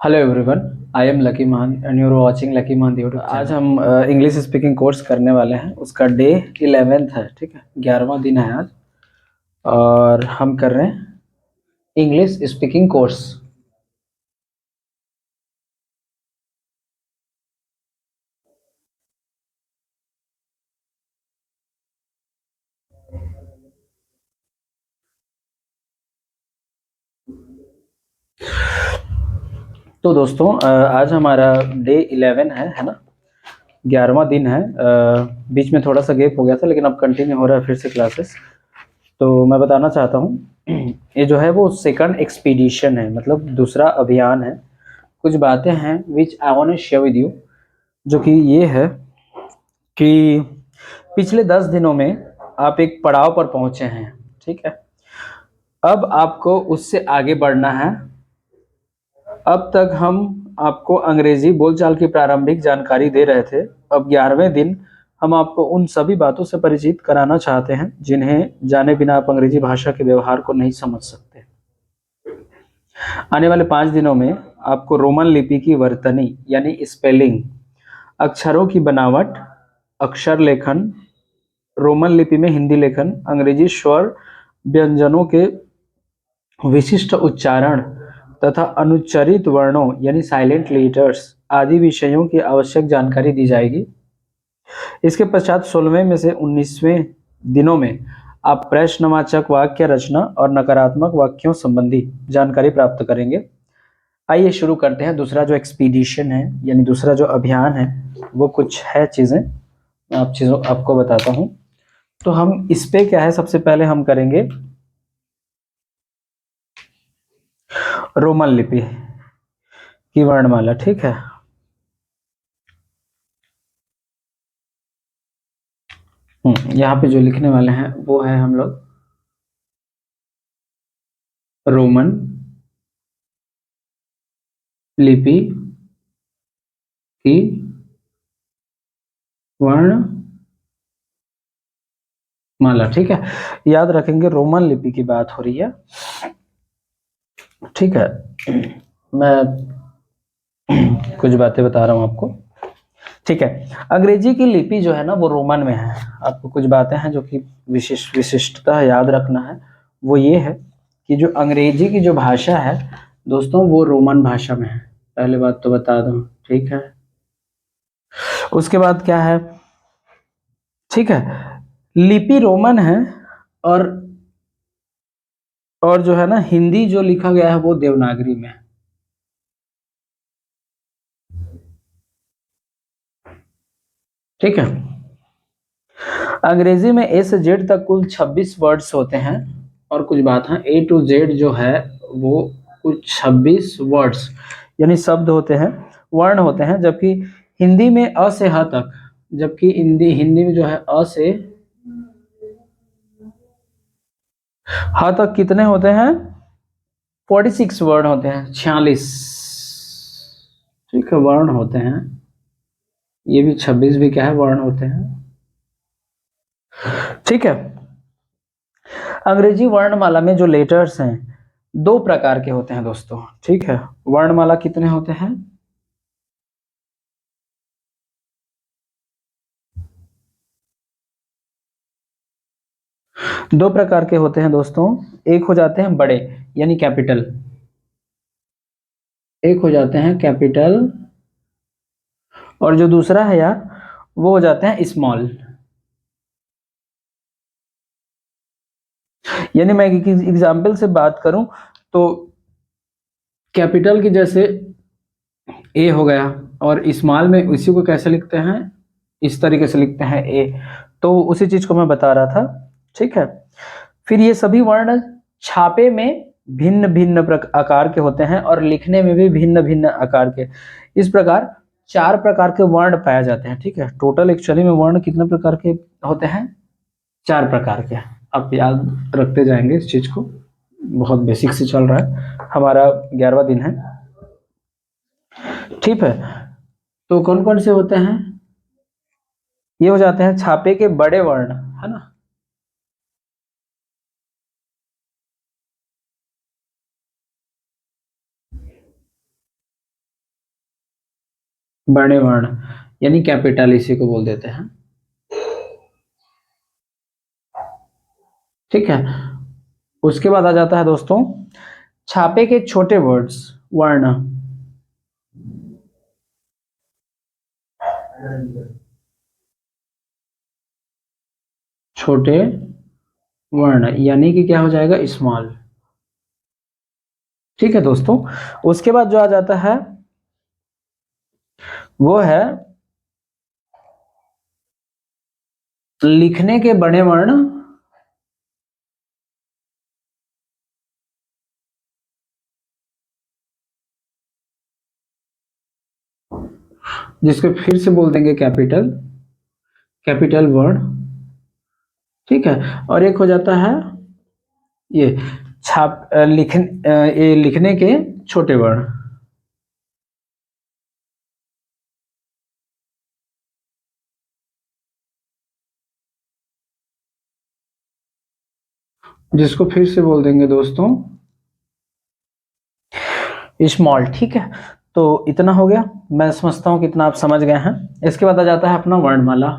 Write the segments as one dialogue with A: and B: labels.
A: Hello everyone, I am Lucky Maan and you are watching Lucky Maan YouTube. आज हम English speaking course करने वाले हैं। उसका डे 11th है, ठीक है, 11वां दिन है आज। और हम कर रहे हैं इंग्लिश स्पीकिंग कोर्स। तो दोस्तों, आज हमारा डे 11 है ना, 11वां दिन है। बीच में थोड़ा सा गैप हो गया था, लेकिन अब कंटिन्यू हो रहा है फिर से क्लासेस। तो मैं बताना चाहता हूँ ये जो है वो सेकंड एक्सपीडिशन है, मतलब दूसरा अभियान है। कुछ बातें हैं which I want to share with you, जो कि ये है कि पिछले 10 दिनों में आप एक पड़ाव पर पहुंचे हैं, ठीक है। अब आपको उससे आगे बढ़ना है। अब तक हम आपको अंग्रेजी बोलचाल की प्रारंभिक जानकारी दे रहे थे। अब 11वें दिन हम आपको उन सभी बातों से परिचित कराना चाहते हैं जिन्हें जाने बिना आप अंग्रेजी भाषा के व्यवहार को नहीं समझ सकते। आने वाले 5 दिनों में आपको रोमन लिपि की वर्तनी यानी स्पेलिंग, अक्षरों की बनावट, अक्षर लेखन, रोमन लिपि में हिंदी लेखन, अंग्रेजी स्वर व्यंजनों के विशिष्ट उच्चारण तथा अनुच्चरित वर्णों यानी साइलेंट लेटर्स आदि विषयों की आवश्यक जानकारी दी जाएगी। इसके पश्चात 16वें में से 19वें दिनों में आप प्रश्नवाचक वाक्य रचना और नकारात्मक वाक्यों संबंधी जानकारी प्राप्त करेंगे। आइए शुरू करते हैं। दूसरा जो एक्सपीडिशन है यानी दूसरा जो अभियान है वो कुछ है चीज़ें, मैं आपको बताता हूँ। तो हम इस पे क्या है, सबसे पहले हम करेंगे रोमन लिपि की वर्णमाला, ठीक है। यहाँ पे जो लिखने वाले हैं वो है हम लोग रोमन लिपि की वर्णमाला, ठीक है। याद रखेंगे रोमन लिपि की बात हो रही है, ठीक है। मैं कुछ बातें बता रहा हूँ आपको, ठीक है। अंग्रेजी की लिपि जो है ना वो रोमन में है। आपको कुछ बातें हैं जो कि विशिष्टता याद रखना है। वो ये है कि जो अंग्रेजी की जो भाषा है दोस्तों वो रोमन भाषा में है। पहले बात तो बता दूं, ठीक है। उसके बाद क्या है, ठीक है, लिपि रोमन है। और जो है ना हिंदी जो लिखा गया है वो देवनागरी में है, ठीक है। अंग्रेजी में ए से जेड तक कुल 26 वर्ड्स होते हैं। और कुछ बात है, ए टू जेड जो है वो कुल 26 वर्ड्स यानी शब्द होते हैं, वर्ण होते हैं। जबकि हिंदी में अ से ह तक, जबकि हिंदी हिंदी में जो है अ से ह तक कितने होते हैं, 46 वर्ण होते हैं, 46, ठीक है, वर्ण होते हैं। ये भी 26 भी क्या है, वर्ण होते हैं, ठीक है। अंग्रेजी वर्णमाला में जो लेटर्स हैं दो प्रकार के होते हैं दोस्तों, ठीक है। वर्णमाला कितने होते हैं, दो प्रकार के होते हैं दोस्तों। एक हो जाते हैं बड़े यानी कैपिटल, एक हो जाते हैं कैपिटल, और जो दूसरा है यार वो हो जाते हैं स्मॉल। यानी मैं एक एग्जाम्पल से बात करूं तो कैपिटल की जैसे ए हो गया, और स्मॉल में इसी को कैसे लिखते हैं, इस तरीके से लिखते हैं ए। तो उसी चीज को मैं बता रहा था, ठीक है। फिर ये सभी वर्ण छापे में भिन्न भिन्न आकार के होते हैं और लिखने में भी भिन्न भिन्न आकार के। इस प्रकार 4 प्रकार के वर्ण पाए जाते हैं, ठीक है। टोटल एक्चुअली में वर्ण कितने प्रकार के होते हैं, 4 प्रकार के। आप याद रखते जाएंगे इस चीज को, बहुत बेसिक से चल रहा है, हमारा 11वां दिन है, ठीक है। तो कौन कौन से होते हैं, ये हो जाते हैं छापे के बड़े वर्ण, है ना। बड़े वर्ण यानी कैपिटल इसी को बोल देते हैं। ठीक है, उसके बाद आ जाता है दोस्तों छापे के छोटे वर्ड्स वर्ण। छोटे वर्ण यानी कि क्या हो जाएगा, स्मॉल। ठीक है दोस्तों, उसके बाद जो आ जाता है वो है लिखने के बड़े वर्ण जिसको फिर से बोल देंगे कैपिटल, कैपिटल वर्ण। ठीक है, और एक हो जाता है ये ये लिखने के छोटे वर्ण जिसको फिर से बोल देंगे दोस्तों स्मॉल। ठीक है, तो इतना हो गया, मैं समझता हूं कि इतना आप समझ गए हैं। इसके बाद आ जाता है अपना वर्णमाला।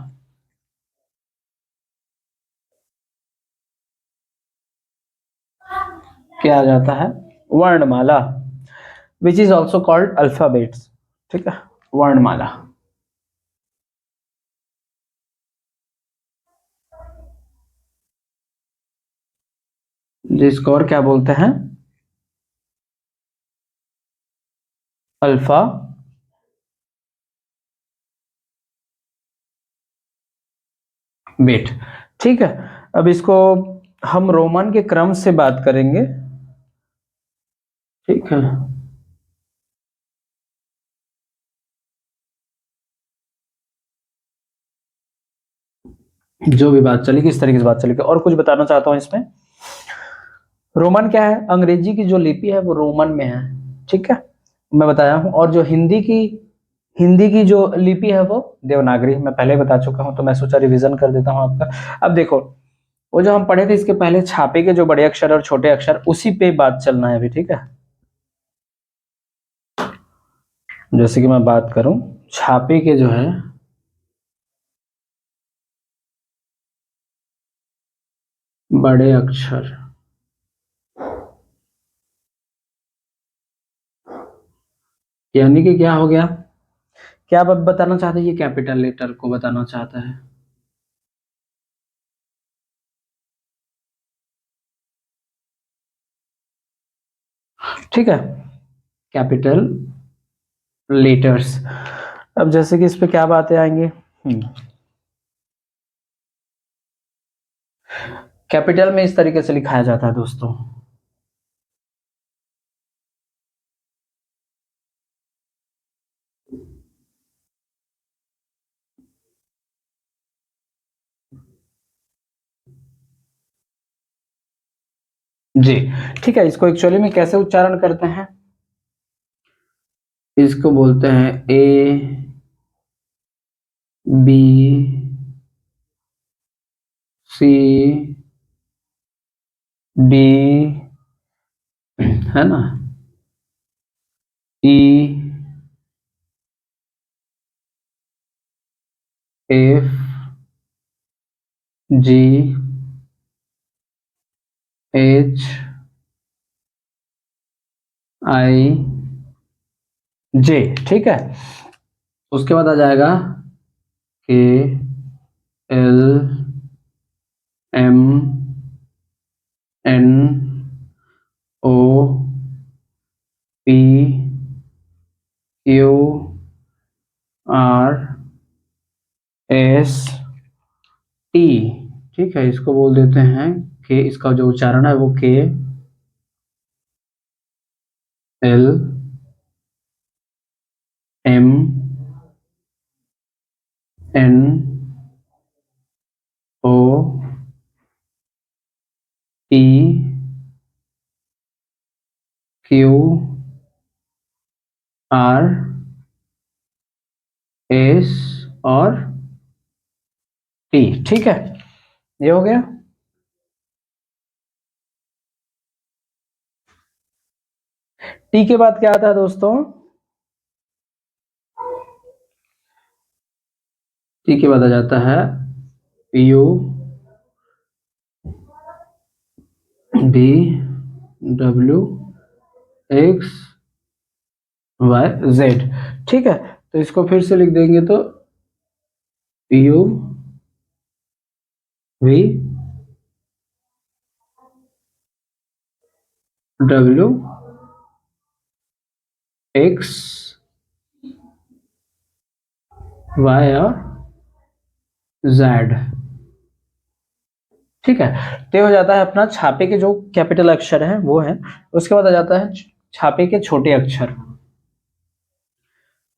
A: क्या आ जाता है, वर्णमाला, which is also called alphabets. ठीक है, वर्णमाला जिसको और क्या बोलते हैं, अल्फा बेट। ठीक है, अब इसको हम रोमन के क्रम से बात करेंगे। ठीक है, जो भी बात चलेगी इस तरीके से बात चलेगी। और कुछ बताना चाहता हूं इसमें, रोमन क्या है, अंग्रेजी की जो लिपि है वो रोमन में है। ठीक है, मैं बताया हूं। और जो हिंदी की जो लिपि है वो देवनागरी, मैं पहले ही बता चुका हूं, तो मैं सोचा रिवीजन कर देता हूं आपका। अब देखो, वो जो हम पढ़े थे इसके पहले छापे के जो बड़े अक्षर और छोटे अक्षर, उसी पे बात चलना है अभी। ठीक है, जैसे कि मैं बात करूं छापे के जो है बड़े अक्षर, यानी कि क्या हो गया, क्या आप अब बताना चाहते हैं, ये कैपिटल लेटर को बताना चाहता है। ठीक है, कैपिटल लेटर्स। अब जैसे कि इस पे क्या बातें आएंगी, कैपिटल में इस तरीके से लिखाया जाता है दोस्तों, जी। ठीक है, इसको एक्चुअली में कैसे उच्चारण करते हैं, इसको बोलते हैं बी सी डी, है ना, ई एफ जी एच आई जे। ठीक है, उसके बाद आ जाएगा K L M N O P Q R S T. ठीक है, इसको बोल देते हैं के, इसका जो उच्चारण है वो K L M N O P Q R S और टी। ठीक है, ये हो गया। टी के बाद क्या आता है दोस्तों, टी के बाद आ जाता है U V W X Y Z. ठीक है, तो इसको फिर से लिख देंगे तो U V W X Y और जेड। ठीक है, तो ये हो जाता है अपना छापे के जो कैपिटल अक्षर है वो है। उसके बाद आ जाता है छापे के छोटे अक्षर,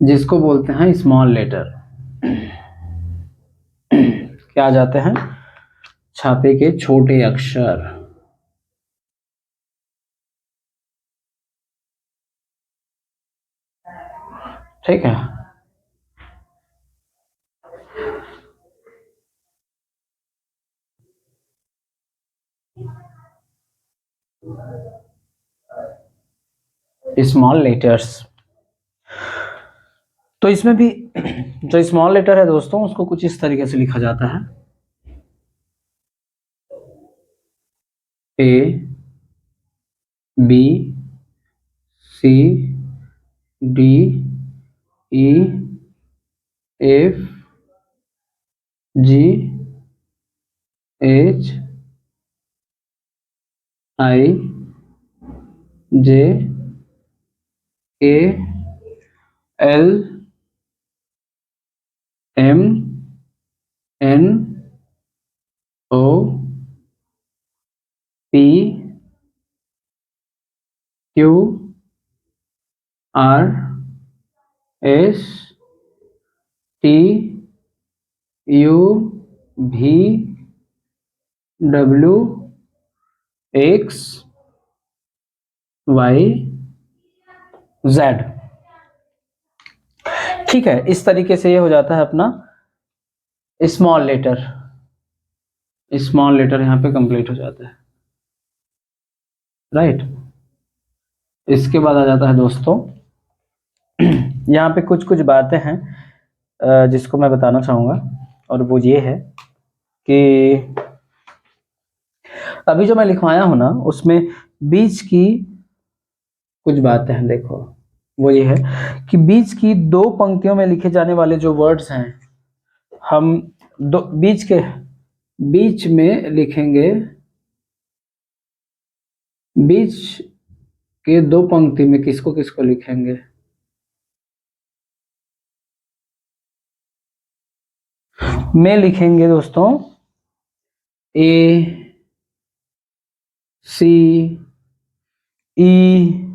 A: जिसको बोलते हैं स्मॉल लेटर। क्या आ जाते हैं? छापे के छोटे अक्षर। ठीक है, स्मॉल लेटर्स। तो इसमें भी जो स्मॉल लेटर है दोस्तों, उसको कुछ इस तरीके से लिखा जाता है, A B C D E F G H I J K L M N O P Q R S T U V W X Y Z. ठीक है, इस तरीके से ये हो जाता है अपना स्मॉल लेटर। स्मॉल लेटर यहाँ पे कंप्लीट हो जाता है, राइट। इसके बाद आ जाता है दोस्तों, यहाँ पे कुछ कुछ बातें हैं जिसको मैं बताना चाहूँगा, और वो ये है कि अभी जो मैं लिखवाया हूँ ना, उसमें बीच की कुछ बातें हैं। देखो, वो ये है कि बीच की दो पंक्तियों में लिखे जाने वाले जो वर्ड्स हैं, हम दो बीच में लिखेंगे। बीच के दो पंक्ति में किसको किसको लिखेंगे? में लिखेंगे दोस्तों ए सी ई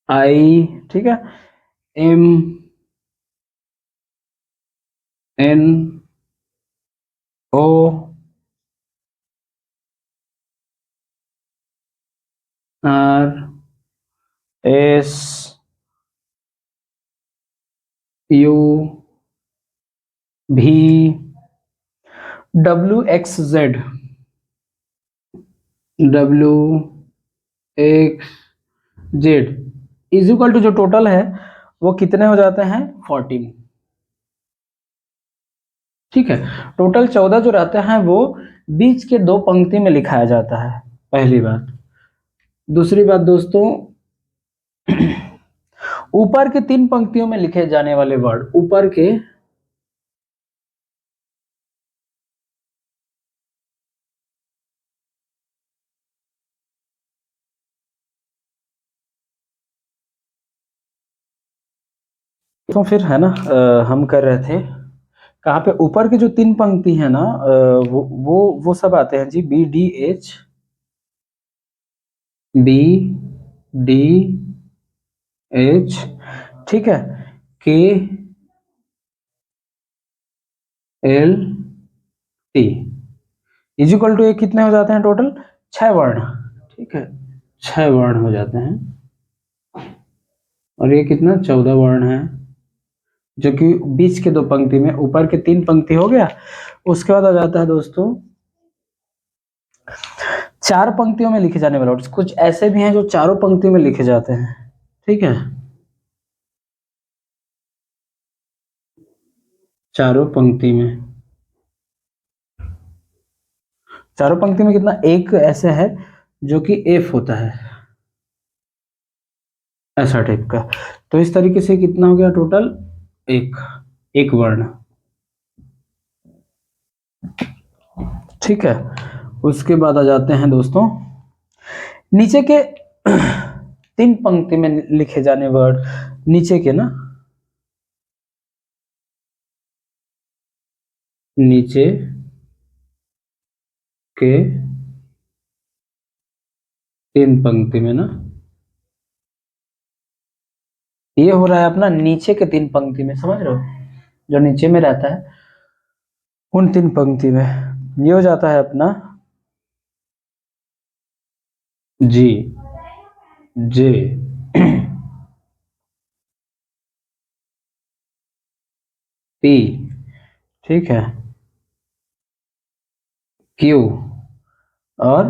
A: आई, ठीक है, M N O R S U V W X Z. W X Z is equal to जो टोटल है वो कितने हो जाते हैं? 14। ठीक है, टोटल 14 जो रहते हैं वो बीच के दो पंक्ति में लिखाया जाता है, पहली बात। दूसरी बात दोस्तों, ऊपर के 3 पंक्तियों में लिखे जाने वाले वर्ड, ऊपर के तो फिर है ना, हम कर रहे थे कहाँ पे? ऊपर के जो 3 पंक्ति है ना, वो सब आते हैं G, B D H, B D H, ठीक है, K L T is equal to, ये कितने हो जाते हैं टोटल? 6 वर्ण। ठीक है, 6 वर्ण हो जाते हैं, और ये कितना? 14 वर्ण है, जो कि बीच के दो पंक्ति में, ऊपर के 3 पंक्ति हो गया। उसके बाद आ जाता है दोस्तों 4 पंक्तियों में लिखे जाने वाले वर्ड्स। कुछ ऐसे भी हैं जो चारों पंक्तियों में लिखे जाते हैं, ठीक है। चारों पंक्ति में, चारों पंक्ति में कितना, एक ऐसे है जो कि एफ होता है, ऐसा टाइप का। तो इस तरीके से कितना हो गया टोटल, एक, एक वर्ण। ठीक है, उसके बाद आ जाते हैं दोस्तों नीचे के तीन पंक्ति में लिखे जाने वर्ड, नीचे के ना, नीचे के तीन पंक्ति में ना, ये हो रहा है अपना नीचे के तीन पंक्ति में, समझ रहे हो, जो नीचे में रहता है उन तीन पंक्ति में, ये हो जाता है अपना जी, जे, पी, ठीक है, क्यू और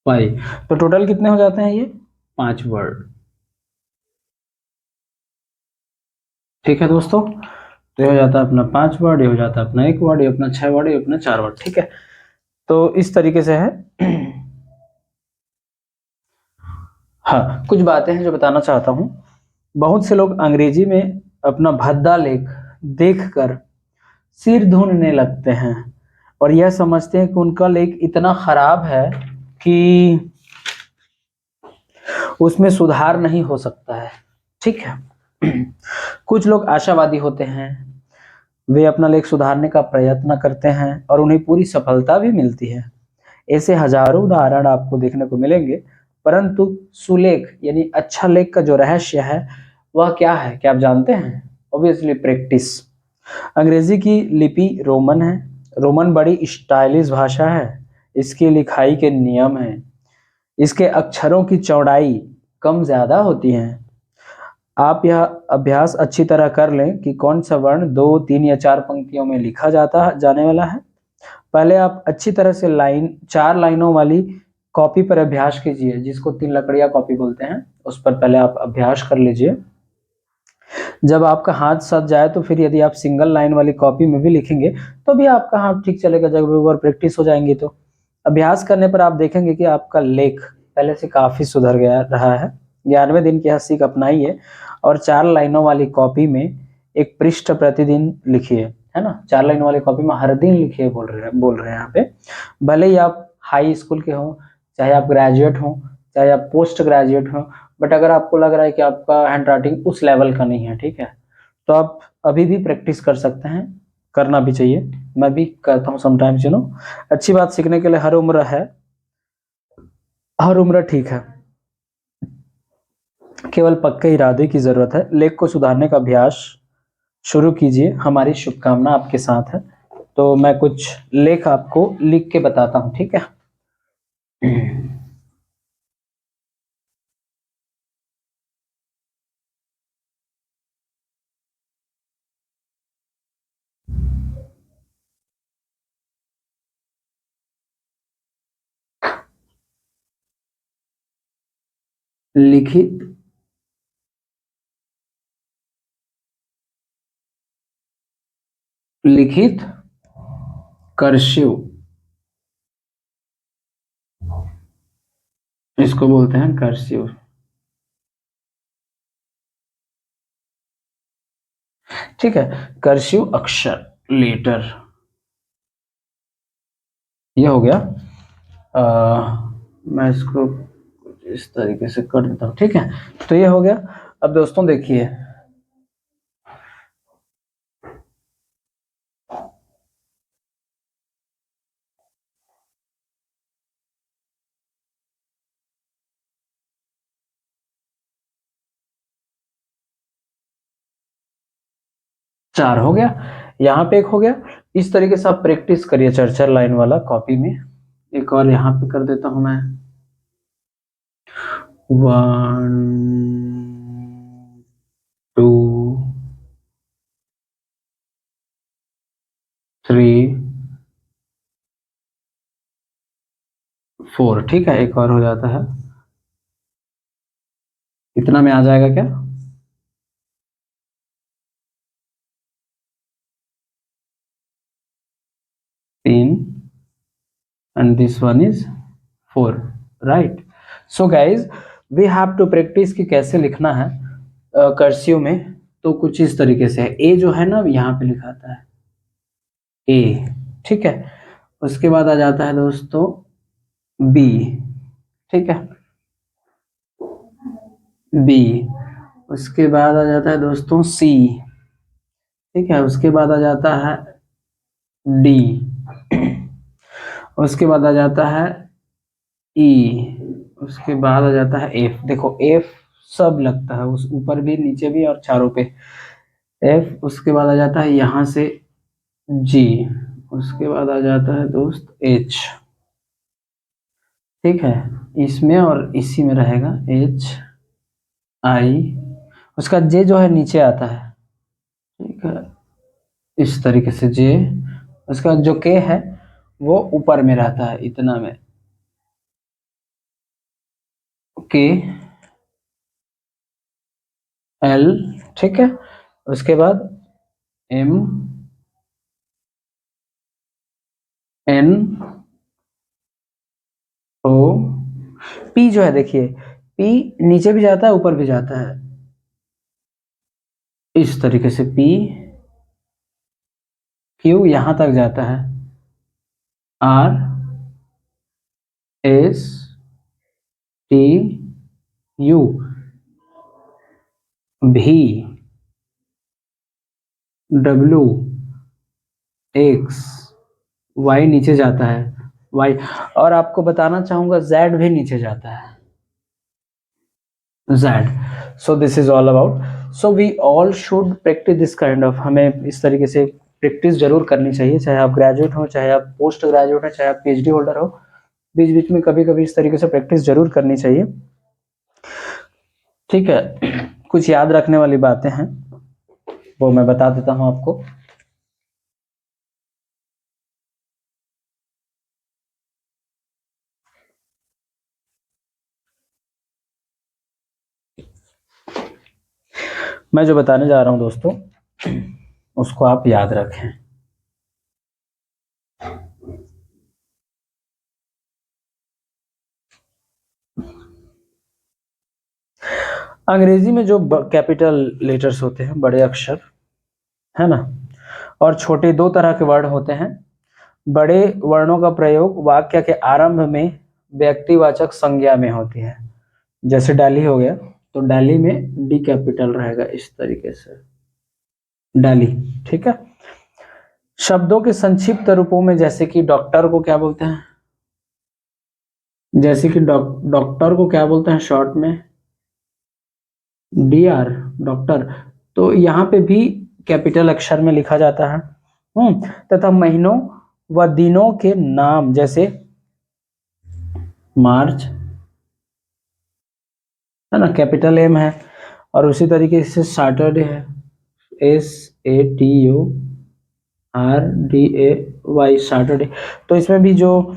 A: पाई। तो टोटल कितने हो जाते हैं ये, 5 वर्ड। ठीक है दोस्तों, तो ये हो जाता है अपना 5 वर्ड, ये हो जाता है अपना 1 वर्ड, ये अपना 6 वर्ड, ये अपना 4 वर्ड। ठीक है, तो इस तरीके से है। हाँ, कुछ बातें हैं जो बताना चाहता हूँ। बहुत से लोग अंग्रेजी में अपना भद्दा लेख देखकर सिर धुनने लगते हैं और यह समझते हैं कि उनका लेख इतना खराब है कि उसमें सुधार नहीं हो सकता है। ठीक है। कुछ लोग आशावादी होते हैं, वे अपना लेख सुधारने का प्रयत्न करते हैं और उन्हें पूरी सफलता भी मिलती है। ऐसे हजारों उदाहरण आपको देखने को मिलेंगे, परंतु सुलेख यानी अच्छा लेख का जो रहस्य है वह क्या है, क्या आप जानते हैं? Obviously practice. अंग्रेजी की लिपि रोमन है। रोमन बड़ी स्टाइलिश भाषा है। इसकी लिखाई के नियम हैं। इसके अक्षरों की चौड़ाई कम ज्यादा होती है। आप यह अभ्यास अच्छी तरह कर लें कि कौन सा वर्ण 2, 3 या 4 पंक्तियों में लिखा जाने वाला है। पहले आप अच्छी तरह से 4 लाइनों वाली कॉपी पर अभ्यास कीजिए, जिसको 3 लकड़ियां कॉपी बोलते हैं। उस पर पहले आप अभ्यास कर लीजिए। जब आपका हाथ सज जाए तो फिर यदि आप सिंगल लाइन वाली कॉपी में भी लिखेंगे तो भी आपका हाथ ठीक चलेगा, जब एक बार प्रैक्टिस हो जाएंगी तो। अभ्यास करने पर आप देखेंगे कि आपका लेख पहले से काफी सुधर गया रहा है। 11वें दिन की यह सीख अपनाइए और 4 लाइनों वाली कॉपी में एक पृष्ठ प्रतिदिन लिखिए, है ना। 4 लाइन वाली कॉपी में हर दिन लिखिए, बोल रहे हैं यहाँ पे। भले ही आप हाई स्कूल के हों, चाहे आप ग्रेजुएट हों, चाहे आप पोस्ट ग्रेजुएट हों, बट अगर आपको लग रहा है कि आपका हैंड राइटिंग उस लेवल का नहीं है, ठीक है, तो आप अभी भी प्रैक्टिस कर सकते हैं, करना भी चाहिए। मैं भी करता हूँ समटाइम्स, अच्छी बात सीखने के लिए हर उम्र है, हर उम्र ठीक है। केवल पक्के इरादे की जरूरत है। लेख को सुधारने का अभ्यास शुरू कीजिए। हमारी शुभकामना आपके साथ है। तो मैं कुछ लेख आपको लिख के बताता हूँ, ठीक है। लिखित लिखित कर्सिव, इसको बोलते हैं कर्सिव। ठीक है, कर्सिव अक्षर लेटर, ये हो गया। मैं इसको इस तरीके से कर देता हूँ, ठीक है। तो ये हो गया। अब दोस्तों देखिए, 4 हो गया, यहाँ पे 1 हो गया। इस तरीके से आप प्रैक्टिस करिए 4-4 लाइन वाला कॉपी में। एक और यहाँ पे कर देता हूं मैं, 1, 2, 3, 4, ठीक है। एक और हो जाता है, इतना में आ जाएगा क्या? 3 and this one is 4, right? So guys, we have to practice कि कैसे लिखना है कर्सिव में। तो कुछ इस तरीके से है, ए जो है ना यहाँ पे लिखा आता है ए, ठीक है। उसके बाद आ जाता है दोस्तों बी, ठीक है, बी। उसके बाद आ जाता है दोस्तों सी, ठीक है। उसके बाद आ जाता है डी, उसके बाद आ जाता है ई, उसके बाद आ जाता है एफ। देखो एफ सब लगता है, उस ऊपर भी नीचे भी और चारों पे एफ। उसके बाद आ जाता है यहाँ से जी, उसके बाद आ जाता है दोस्त एच, ठीक है। इसमें और इसी में रहेगा एच आई। उसका जे जो है नीचे आता है, ठीक है, इस तरीके से जे। उसका जो के है वो ऊपर में रहता है इतना में, के एल, ठीक है। उसके बाद एम एन ओ पी जो है, देखिए पी नीचे भी जाता है ऊपर भी जाता है, इस तरीके से पी क्यू यहां तक जाता है, are S T U V W X Y नीचे जाता है, वाई। और आपको बताना चाहूंगा जेड भी नीचे जाता है, Z. So this is all about. So we all should practice this kind of, हमें इस तरीके से प्रैक्टिस जरूर करनी चाहिए, चाहे आप ग्रेजुएट हो, चाहे आप पोस्ट ग्रेजुएट हो, चाहे आप पीएचडी होल्डर हो। बीच बीच में कभी कभी इस तरीके से प्रैक्टिस जरूर करनी चाहिए, ठीक है। कुछ याद रखने वाली बातें हैं वो मैं बता देता हूं आपको। मैं जो बताने जा रहा हूं दोस्तों उसको आप याद रखें। अंग्रेजी में जो कैपिटल लेटर्स होते हैं, बड़े अक्षर, है ना, और छोटे, दो तरह के वर्ण होते हैं। बड़े वर्णों का प्रयोग वाक्य के आरंभ में व्यक्तिवाचक संज्ञा में होती है। जैसे डाली हो गया, तो डाली में डी कैपिटल रहेगा इस तरीके से, डाली, ठीक है। शब्दों के संक्षिप्त रूपों में जैसे कि डॉक्टर को क्या बोलते हैं, जैसे कि डॉक्टर को क्या बोलते हैं शॉर्ट में, डी आर, डॉक्टर। तो यहाँ पे भी कैपिटल अक्षर में लिखा जाता है। तथा महीनों व दिनों के नाम जैसे मार्च, है ना, कैपिटल एम है। और उसी तरीके से सैटरडे है, S A T U R D A Y, Saturday. तो इसमें भी जो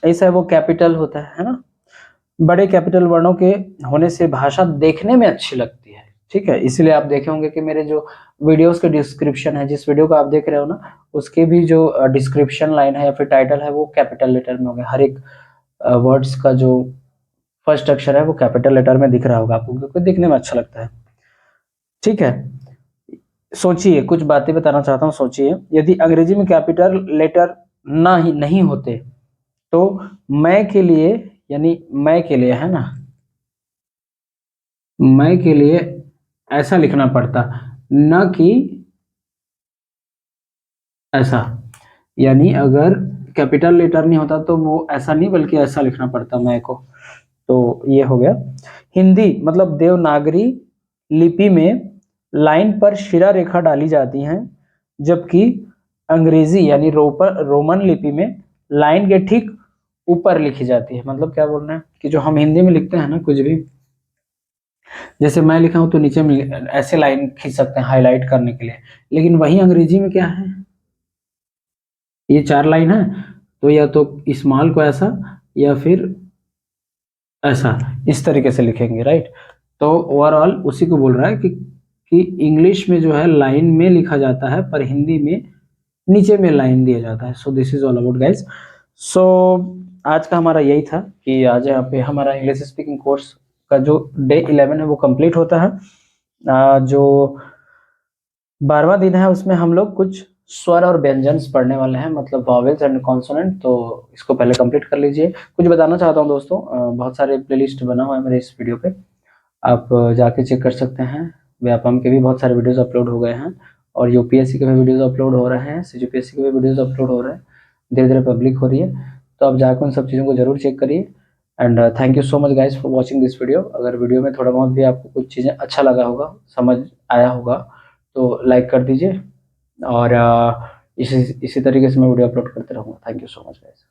A: ऐसा है वो कैपिटल होता है ना। बड़े कैपिटल वर्णों के होने से भाषा देखने में अच्छी लगती है, ठीक है। इसलिए आप देखे होंगे कि मेरे जो वीडियोस के डिस्क्रिप्शन है, जिस वीडियो को आप देख रहे हो ना, उसके भी जो डिस्क्रिप्शन लाइन है या फिर टाइटल है वो कैपिटल लेटर में होगा। हर एक वर्ड्स का जो फर्स्ट अक्षर है वो कैपिटल लेटर में दिख रहा होगा आपको, क्योंकि दिखने में अच्छा लगता है, ठीक है। सोचिए, कुछ बातें बताना चाहता हूँ, सोचिए। यदि अंग्रेजी में कैपिटल लेटर ना ही नहीं होते तो मैं के लिए, यानी मैं के लिए, है ना, मैं के लिए ऐसा लिखना पड़ता, न कि ऐसा। यानी अगर कैपिटल लेटर नहीं होता तो वो ऐसा नहीं बल्कि ऐसा लिखना पड़ता मैं को। तो ये हो गया। हिंदी मतलब देवनागरी लिपि में लाइन पर शिरा रेखा डाली जाती हैं, जबकि अंग्रेजी यानी रोमन लिपि में लाइन के ठीक ऊपर लिखी जाती है। मतलब क्या बोल रहे हैं कि जो हम हिंदी में लिखते हैं ना कुछ भी, जैसे मैं लिखा हूं तो नीचे में ऐसे लाइन खींच सकते हैं हाईलाइट करने के लिए, लेकिन वही अंग्रेजी में क्या है, ये 4 लाइन है तो या तो स्मॉल को ऐसा या फिर ऐसा, इस तरीके से लिखेंगे, राइट। तो ओवरऑल उसी को बोल रहा है कि इंग्लिश में जो है लाइन में लिखा जाता है, पर हिंदी में नीचे में लाइन दिया जाता है। So this is all about guys. So आज का हमारा यही था कि आज यहाँ पे हमारा इंग्लिश स्पीकिंग कोर्स का जो डे 11 है वो कंप्लीट होता है। जो 12वां दिन है उसमें हम लोग कुछ स्वर और व्यंजन पढ़ने वाले हैं, मतलब वॉवेल्स एंड कॉन्सोनेंट। तो इसको पहले कंप्लीट कर लीजिए। कुछ बताना चाहता हूँ दोस्तों, बहुत सारे प्लेलिस्ट बना हुआ है मेरे इस वीडियो पे, आप जाके चेक कर सकते हैं। व्यापम के भी बहुत सारे वीडियोस अपलोड हो गए हैं और यूपीएससी के भी वीडियोस अपलोड हो रहे हैं, सीजीपीएससी के भी वीडियोस अपलोड हो रहे हैं, धीरे धीरे पब्लिक हो रही है। तो आप जाकर उन सब चीज़ों को जरूर चेक करिए। And thank you so much guys for watching this video. अगर वीडियो में थोड़ा बहुत भी आपको कुछ चीज़ें अच्छा लगा होगा, समझ आया होगा, तो लाइक कर दीजिए। और इसी इसी तरीके से मैं वीडियो अपलोड करते रहूँगा। Thank you so much guys.